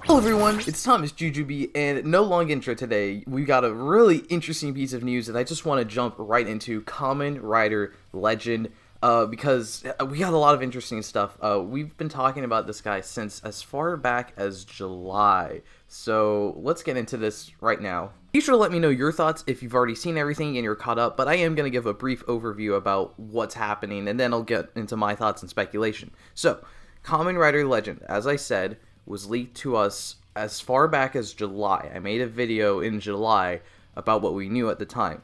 Hello everyone, it's thomasjujube, and no long intro today. We got a really interesting piece of news that I just want to jump right into. Kamen Rider Legend, because we got a lot of interesting stuff. We've been talking about this guy since as far back as July, so let's get into this right now. Be sure to let me know your thoughts if you've already seen everything and you're caught up, but I am going to give a brief overview about what's happening, and then I'll get into my thoughts and speculation. So, Kamen Rider Legend, as I said, was leaked to us as far back as July. I made a video in July about what we knew at the time.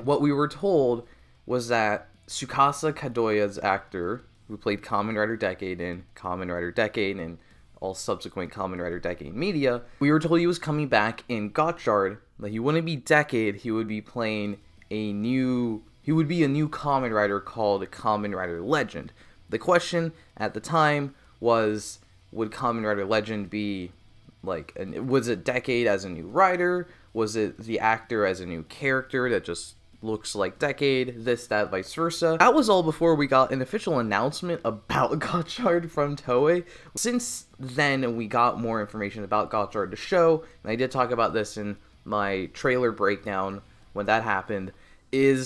What we were told was that Tsukasa Kadoya's actor, who played Kamen Rider Decade in Kamen Rider Decade and all subsequent Kamen Rider Decade media, we were told he was coming back in Gotchard, that he wouldn't be Decade, he would be playing a new Kamen Rider called Kamen Rider Legend. The question at the time was, would Kamen Rider Legend be, like, was it Decade as a new rider? Was it the actor as a new character that just looks like Decade? This, that, vice versa. That was all before we got an official announcement about Gotchard from Toei. Since then, we got more information about Gotchard to show, and I did talk about this in my trailer breakdown when that happened, it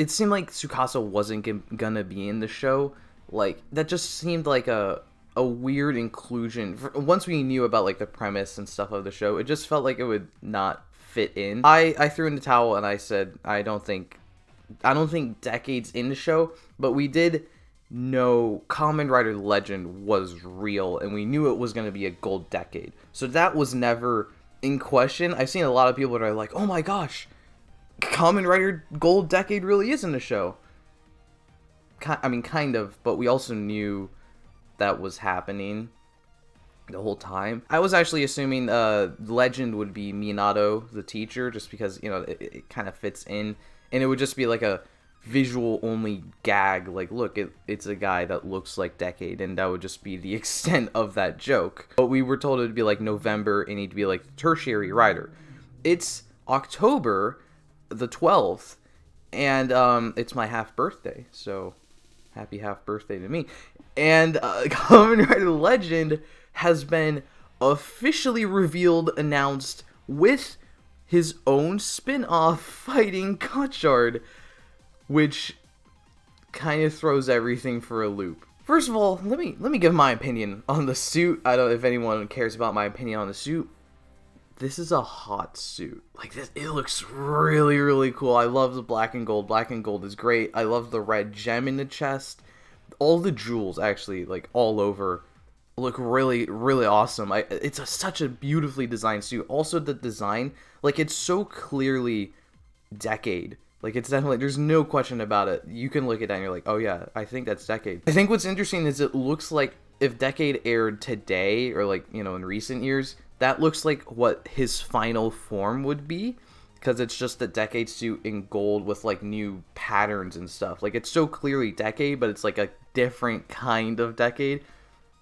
seemed like Tsukasa wasn't gonna be in the show. Like, that just seemed like a weird inclusion. Once we knew about, like, the premise and stuff of the show, it just felt like it would not fit in. I threw in the towel and I said, I don't think Decade's in the show, but we did know Kamen Rider Legend was real, and we knew it was going to be a gold Decade. So that was never in question. I've seen a lot of people that are like, oh my gosh, Kamen Rider Gold Decade really is in the show. I mean, kind of, but we also knew that was happening the whole time. I was actually assuming Legend would be Minato, the teacher, just because, you know, it kind of fits in, and it would just be like a visual only gag, like, look, it's a guy that looks like Decade, and that would just be the extent of that joke. But we were told it would be like November, and he'd be like the tertiary rider. It's October the 12th, and it's my half birthday, so happy half birthday to me. And Kamen Rider Legend has been officially revealed, announced, with his own spin-off fighting Gotchard, which kind of throws everything for a loop. First of all, let me give my opinion on the suit. I don't know if anyone cares about my opinion on the suit. This is a hot suit. Like, this, it looks really, really cool. I love the black and gold. Black and gold is great. I love the red gem in the chest. All the jewels, actually, like, all over, look really, really awesome. It's such a beautifully designed suit. Also, the design, like, it's so clearly Decade. Like, it's definitely, there's no question about it. You can look at that and you're like, oh yeah, I think that's Decade. I think what's interesting is it looks like if Decade aired today, or, like, you know, in recent years, that looks like what his final form would be, because it's just the Decade suit in gold with, like, new patterns and stuff. Like, it's so clearly Decade, but it's like a different kind of Decade,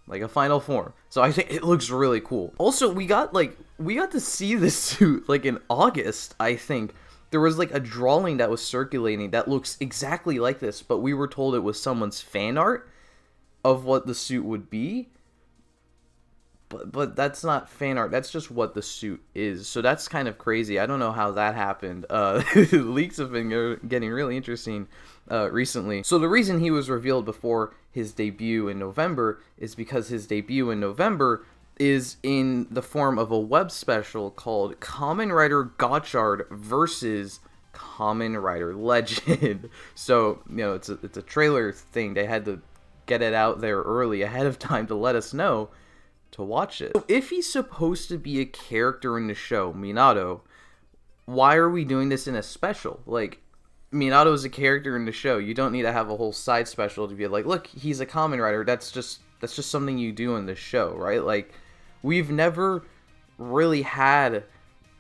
like a final form. So I think it looks really cool. Also, we got to see this suit, like, in August, I think. There was, like, a drawing that was circulating that looks exactly like this, but we were told it was someone's fan art of what the suit would be. But that's not fan art, that's just what the suit is. So that's kind of crazy. I don't know how that happened. Leaks have been getting really interesting recently. So the reason he was revealed before his debut in November is because his debut in November is in the form of a web special called Kamen Rider Gotchard versus Kamen Rider Legend. So, you know, it's a trailer thing. They had to get it out there early ahead of time to let us know to watch it. So if he's supposed to be a character in the show, Minato, why are we doing this in a special? Like, Minato is a character in the show. You don't need to have a whole side special to be like, look, he's a Kamen Rider. That's just something you do in the show, right? Like, we've never really had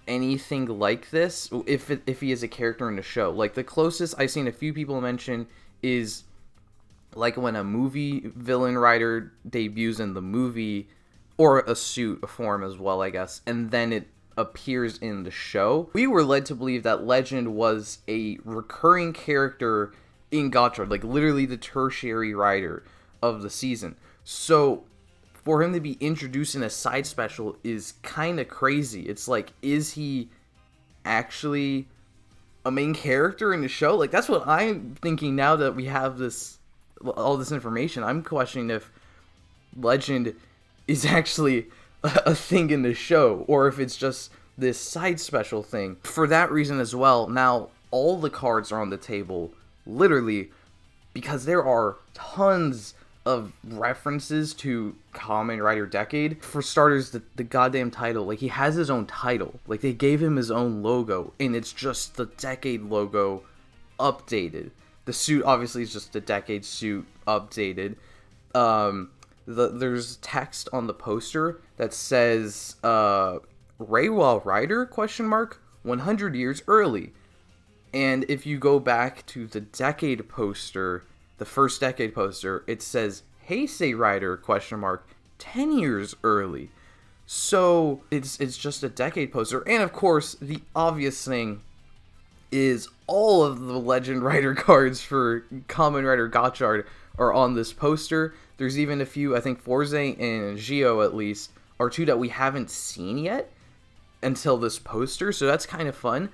anything like this if he is a character in the show. Like, the closest I've seen a few people mention is like when a movie villain rider debuts in the movie, or a suit, a form as well, I guess, and then it appears in the show. We were led to believe that Legend was a recurring character in Gotchard, like literally the tertiary rider of the season. So for him to be introduced in a side special is kind of crazy. It's like, is he actually a main character in the show? Like, that's what I'm thinking now that we have all this information. I'm questioning if Legend is actually a thing in the show, or if it's just this side special thing. For that reason as well, now all the cards are on the table, literally, because there are tons of references to Kamen Rider Decade. For starters, the goddamn title, like, he has his own title. Like, they gave him his own logo, and it's just the Decade logo updated. The suit, obviously, is just the Decade suit updated. There's text on the poster that says, Reiwa Rider, 100 years early. And if you go back to the Decade poster, the first Decade poster, it says Heisei Rider, 10 years early. So it's just a Decade poster. And of course, the obvious thing is all of the Legend Rider cards for Kamen Rider Gotchard are on this poster. There's even a few, I think Forze and Gio at least, are two that we haven't seen yet until this poster, so that's kind of fun.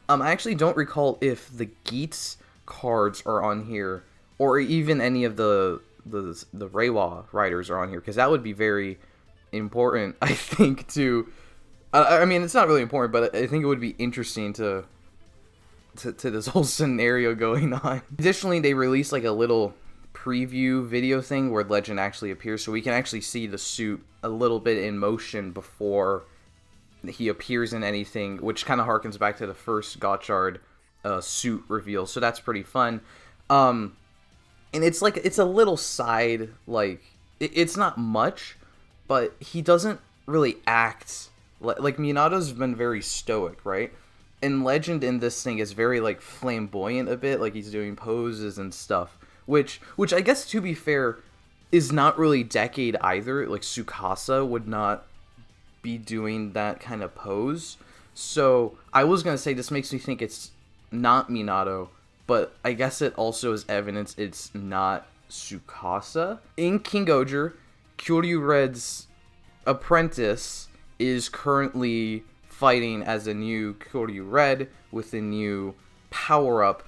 I actually don't recall if the Geats cards are on here, or even any of the Reiwa Riders are on here, because that would be very important, I think, to... I mean, it's not really important, but I think it would be interesting to this whole scenario going on. Additionally, they released like a little preview video thing where Legend actually appears, so we can actually see the suit a little bit in motion before he appears in anything, which kind of harkens back to the first Gotchard suit reveal, so that's pretty fun. And it's like, it's a little side, like, it's not much, but he doesn't really act like Minato's been very stoic, right? And Legend in this thing is very, like, flamboyant a bit, like he's doing poses and stuff, which I guess, to be fair, is not really Decade either. Like, Tsukasa would not be doing that kind of pose. So I was gonna say this makes me think it's not Minato, but I guess it also is evidence it's not Tsukasa. In King Goger, Kyoryu Red's apprentice is currently fighting as a new Kyoryu Red with a new power-up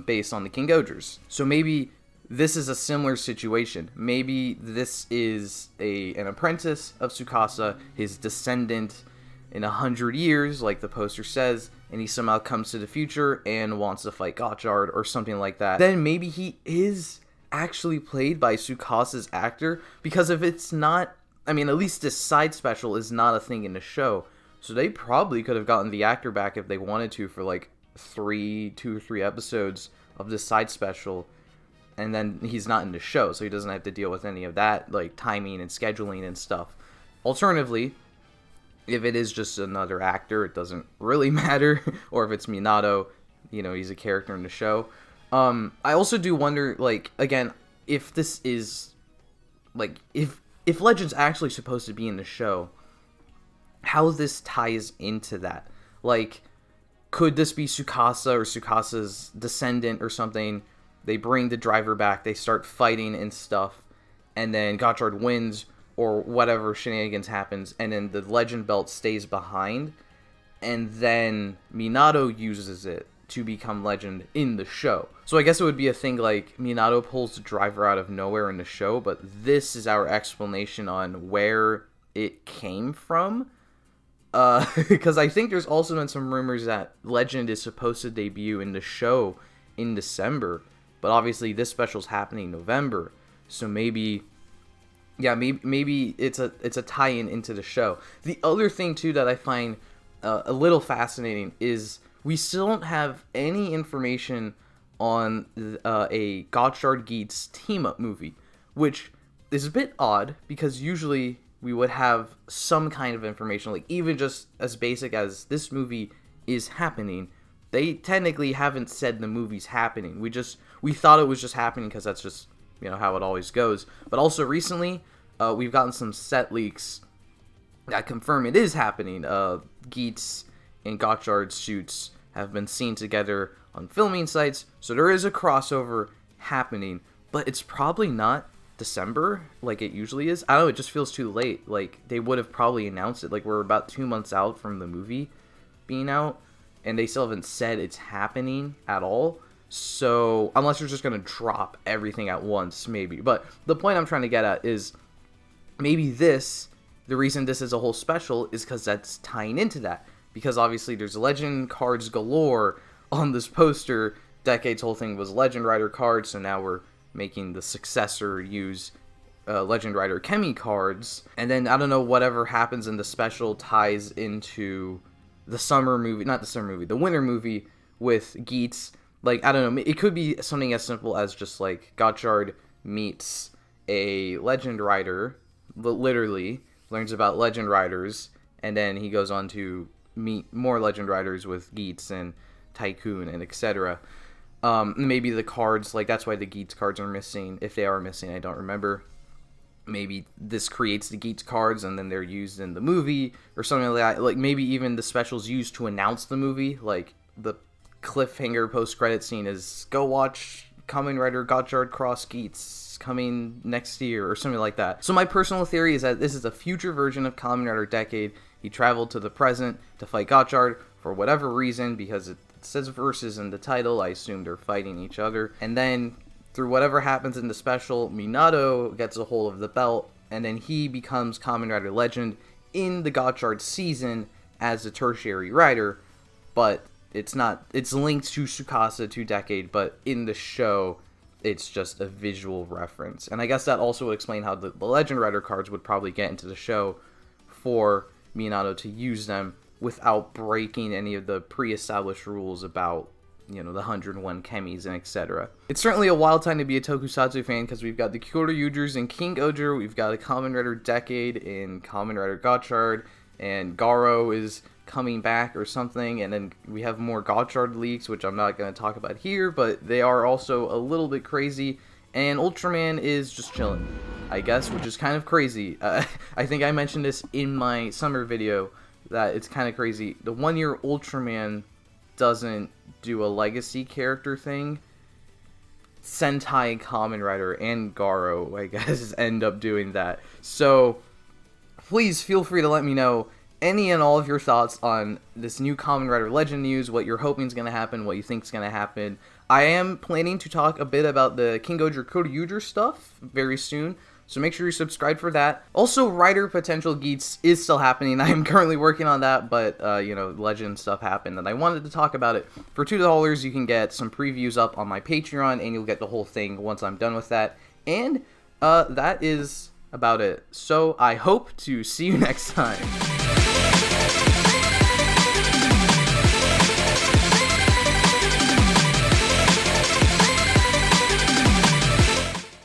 based on the King Gogers. So maybe this is a similar situation. Maybe this is an apprentice of Tsukasa, his descendant in 100 years, like the poster says, and he somehow comes to the future and wants to fight Gotchard or something like that. Then maybe he is actually played by Tsukasa's actor, because if it's not, I mean, at least this side special is not a thing in the show, so they probably could have gotten the actor back if they wanted to for like 2 or 3 episodes of this side special, and then he's not in the show, so he doesn't have to deal with any of that, like timing and scheduling and stuff. Alternatively, if it is just another actor, it doesn't really matter, or if it's Minato, you know, he's a character in the show. I also do wonder, like, again, if this is, like, if Legend's actually supposed to be in the show, how this ties into that. Like, could this be Tsukasa or Tsukasa's descendant or something? They bring the driver back, they start fighting and stuff, and then Gotchard wins, or whatever shenanigans happens, and then the Legend belt stays behind, and then Minato uses it to become Legend in the show. So I guess it would be a thing like Minato pulls the driver out of nowhere in the show, but this is our explanation on where it came from. Because I think there's also been some rumors that Legend is supposed to debut in the show in December, but obviously this special's happening in November, so maybe, yeah, maybe it's a tie-in into the show. The other thing too that I find a little fascinating is we still don't have any information on a Gotchard Geats team-up movie, which is a bit odd because usually we would have some kind of information, like even just as basic as this movie is happening. They technically haven't said the movie's happening. We thought it was just happening because that's just, you know, how it always goes. But also recently, we've gotten some set leaks that confirm it is happening. Geats and Gotchard suits have been seen together on filming sites, so there is a crossover happening, but it's probably not December like it usually is. I don't know, it just feels too late. Like, they would have probably announced it. Like, we're about 2 months out from the movie being out, and they still haven't said it's happening at all. So, unless you're just going to drop everything at once, maybe. But the point I'm trying to get at is, maybe the reason this is a whole special is because that's tying into that. Because obviously there's legend cards galore on this poster. Decade's whole thing was Legend Rider cards, so now we're making the successor use Legend Rider Kemi cards. And then, I don't know, whatever happens in the special ties into the summer movie, not the summer movie, the winter movie with Geats. Like, I don't know, it could be something as simple as just, like, Gotchard meets a Legend Rider, literally, learns about Legend Riders, and then he goes on to meet more Legend Riders with Geats and Tycoon and etc. Maybe the cards, like, that's why the Geats cards are missing. If they are missing, I don't remember. Maybe this creates the Geats cards and then they're used in the movie or something like that. Like, maybe even the specials used to announce the movie, like, the cliffhanger post-credit scene is, go watch Kamen Rider Gotchard cross Geats coming next year or something like that. So my personal theory is that this is a future version of Kamen Rider Decade. He traveled to the present to fight Gotchard for whatever reason, because it says versus in the title. I assume they're fighting each other. And then through whatever happens in the special, Minato gets a hold of the belt, and then he becomes Kamen Rider Legend in the Gotchard season as a tertiary rider. But it's linked to Tsukasa, to Decade, but in the show, it's just a visual reference. And I guess that also would explain how the Legend Rider cards would probably get into the show for Minato to use them without breaking any of the pre-established rules about, you know, the 101 Kemis and etc. It's certainly a wild time to be a Tokusatsu fan, because we've got the Kyoryugers in King Oger, we've got a Kamen Rider Decade in Kamen Rider Gotchard, and Garo is coming back or something, and then we have more Gotchard leaks, which I'm not going to talk about here, but they are also a little bit crazy, and Ultraman is just chilling, I guess, which is kind of crazy. I think I mentioned this in my summer video, that it's kind of crazy. The 1 year Ultraman doesn't do a legacy character thing. Sentai Kamen Rider and Garo, I guess, end up doing that. So please feel free to let me know any and all of your thoughts on this new Kamen Rider Legend news, what you're hoping is going to happen, what you think is going to happen. I am planning to talk a bit about the King Oger Kyoryuger stuff very soon, so make sure you subscribe for that. Also, Rider Potential Geats is still happening. I am currently working on that, but, you know, Legend stuff happened, and I wanted to talk about it. For $2, you can get some previews up on my Patreon, and you'll get the whole thing once I'm done with that. And that is about it. So I hope to see you next time.